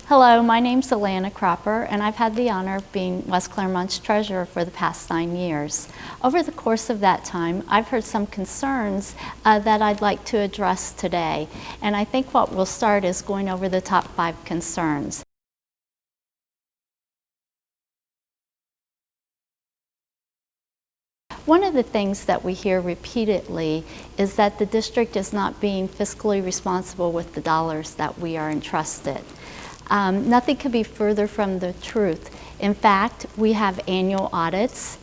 Hello, my name's Alana Cropper, and I've had the honor of being West Clermont's treasurer for the past 9 years. Over the course of that time, I've heard some concerns that I'd like to address today, and I think what we'll start is going over the top 5 concerns. One of the things that we hear repeatedly is that the district is not being fiscally responsible with the dollars that we are entrusted. Nothing could be further from the truth. In fact, we have annual audits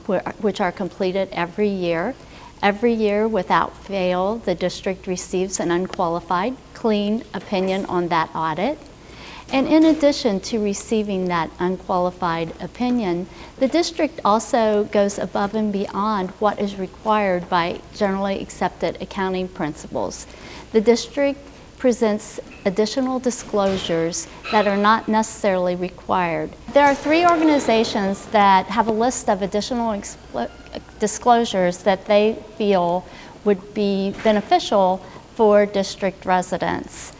which are completed every year. Every year, without fail, the district receives an unqualified, clean opinion on that audit. And in addition to receiving that unqualified opinion, the district also goes above and beyond what is required by generally accepted accounting principles. The district presents additional disclosures that are not necessarily required. There are 3 organizations that have a list of additional disclosures that they feel would be beneficial for district residents.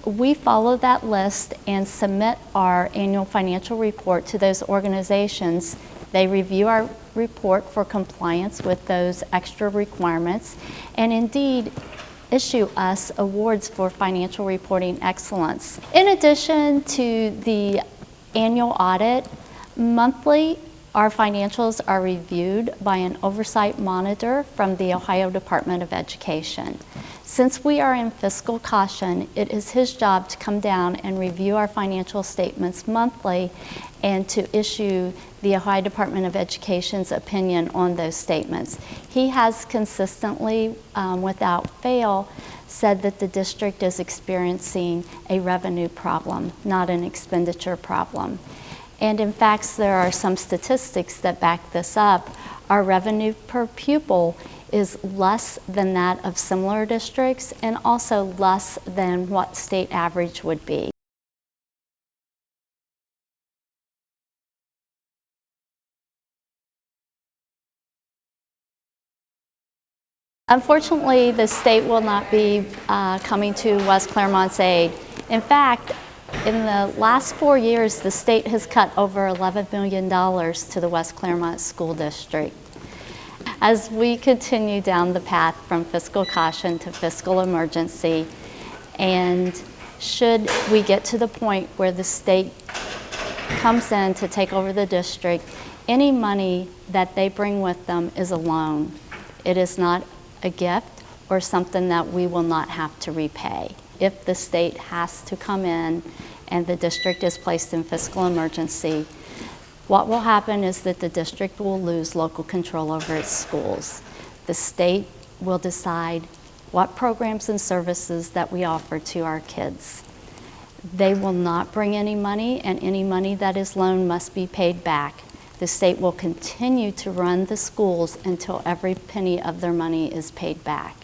We follow that list and submit our annual financial report to those organizations. They review our report for compliance with those extra requirements, and indeed issue us awards for financial reporting excellence. In addition to the annual audit, monthly our financials are reviewed by an oversight monitor from the Ohio Department of Education. Since we are in fiscal caution, it is his job to come down and review our financial statements monthly and to issue the Ohio Department of Education's opinion on those statements. He has consistently, without fail, said that the district is experiencing a revenue problem, not an expenditure problem. And in fact, there are some statistics that back this up. Our revenue per pupil is less than that of similar districts and also less than what state average would be. Unfortunately, the state will not be coming to West Clermont's aid. In fact, in the last 4 years, the state has cut over $11 million to the West Clermont School District. As we continue down the path from fiscal caution to fiscal emergency, and should we get to the point where the state comes in to take over the district, any money that they bring with them is a loan. It is not a gift or something that we will not have to repay. If the state has to come in and the district is placed in fiscal emergency, what will happen is that the district will lose local control over its schools. The state will decide what programs and services that we offer to our kids. They will not bring any money, and any money that is loaned must be paid back. The state will continue to run the schools until every penny of their money is paid back.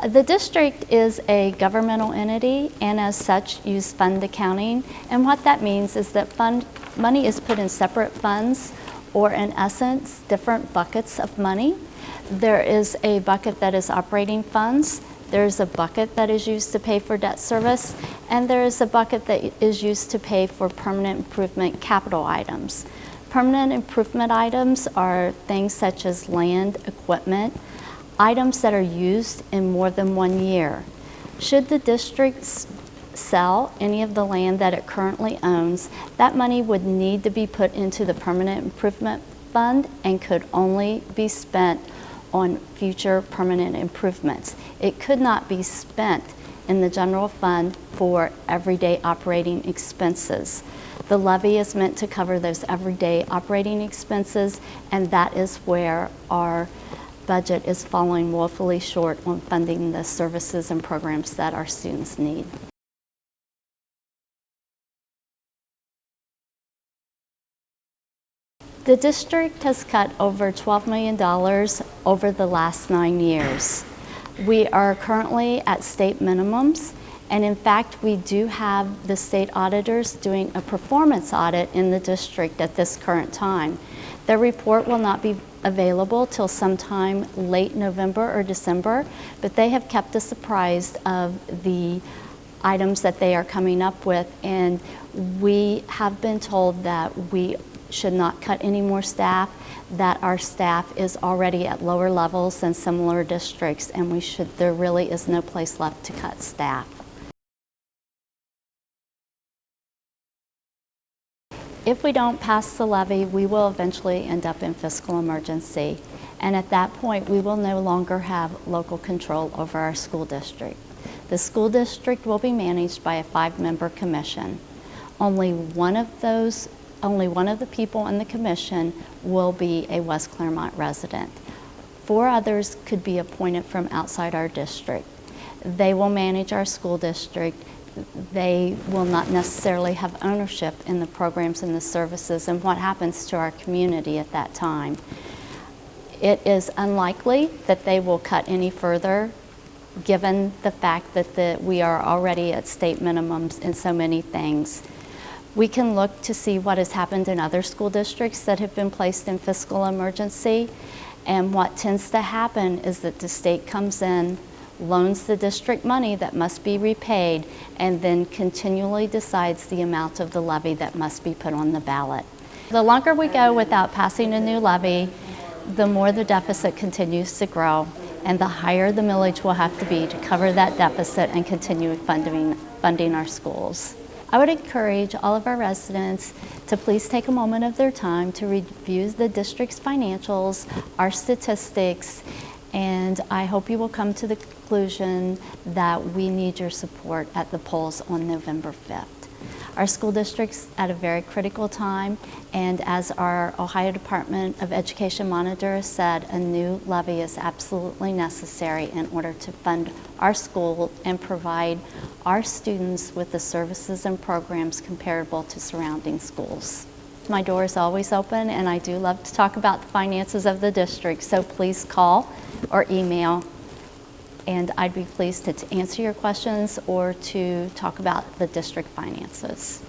The district is a governmental entity and as such use fund accounting, and what that means is that money is put in separate funds, or in essence different buckets of money. There is a bucket that is operating funds, there's a bucket that is used to pay for debt service, and there is a bucket that is used to pay for permanent improvement capital items. Permanent improvement items are things such as land, equipment, items that are used in more than 1 year. Should the district sell any of the land that it currently owns, that money would need to be put into the permanent improvement fund and could only be spent on future permanent improvements. It could not be spent in the general fund for everyday operating expenses. The levy is meant to cover those everyday operating expenses, and that is where our budget is falling woefully short on funding the services and programs that our students need. The district has cut over $12 million over the last 9 years. We are currently at state minimums, and in fact we do have the state auditors doing a performance audit in the district at this current time. Their report will not be available till sometime late November or December, but they have kept us apprised of the items that they are coming up with, and we have been told that we should not cut any more staff, that our staff is already at lower levels than similar districts, and there really is no place left to cut staff. If we don't pass the levy, we will eventually end up in fiscal emergency, and at that point we will no longer have local control over our school district. The school district will be managed by a 5-member commission. Only one of the people in the commission will be a West Clermont resident. 4 others could be appointed from outside our district. They will manage our school district. They will not necessarily have ownership in the programs and the services and what happens to our community at that time. It is unlikely that they will cut any further, given the fact that we are already at state minimums in so many things. We can look to see what has happened in other school districts that have been placed in fiscal emergency, and what tends to happen is that the state comes in, loans the district money that must be repaid, and then continually decides the amount of the levy that must be put on the ballot. The longer we go without passing a new levy, the more the deficit continues to grow, and the higher the millage will have to be to cover that deficit and continue funding our schools. I would encourage all of our residents to please take a moment of their time to review the district's financials, our statistics, and I hope you will come to the conclusion that we need your support at the polls on November 5th. Our school district's at a very critical time, and as our Ohio Department of Education monitor has said, a new levy is absolutely necessary in order to fund our school and provide our students with the services and programs comparable to surrounding schools. My door is always open, and I do love to talk about the finances of the district, so please call or email, and I'd be pleased to answer your questions or to talk about the district finances.